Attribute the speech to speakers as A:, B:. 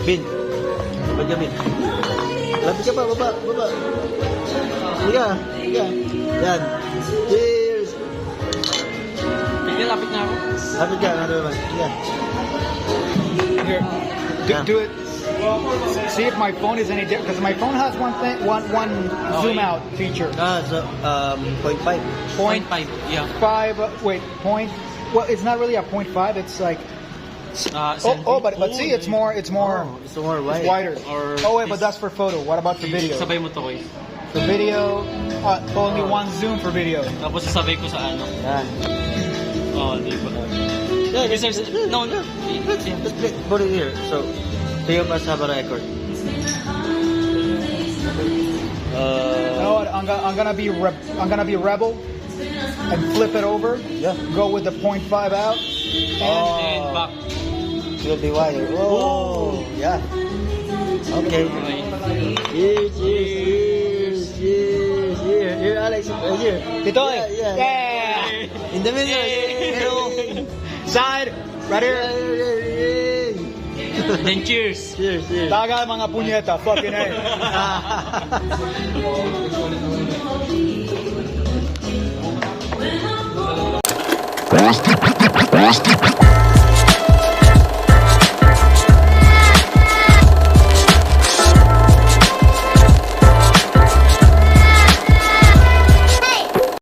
A: Bin. Lapit ka, Bin. Lapit ka pa, baba. Higa. Yan. Cheers.
B: Sige, lapit na ako.
A: Lapit ka, ano naman. Higa.
C: Here, do it. See if my phone is any different, because my phone has one zoom out feature.
A: So, 0.5.
B: 0.5, yeah.
C: 5. Wait, point. Well, it's not really a 0.5. It's like. But see, it's more. It's more.
A: Oh, it's more wide.
C: It's wider.
B: Or
C: Oh wait, but that's for photo. What about for video?
B: Sabay mo to, guys.
C: For video, only one zoom for video.
B: Tapos sasabay ko sa ano.
A: Yan.
B: Di ba?
A: Yeah,
B: No.
A: Just put it here. So you must have a record.
C: You know what? I'm gonna be rebel and flip it over.
A: Yeah.
C: Go with the 0.5 out.
B: And back.
A: It will be wider. Oh, yeah. Okay. Cheers. Here, Alex. Here.
C: Ito
A: Yeah. In the middle.
C: Side. Right here.
B: Then cheers.
A: Cheers.
C: Tagal mga punyeta. Fucking A.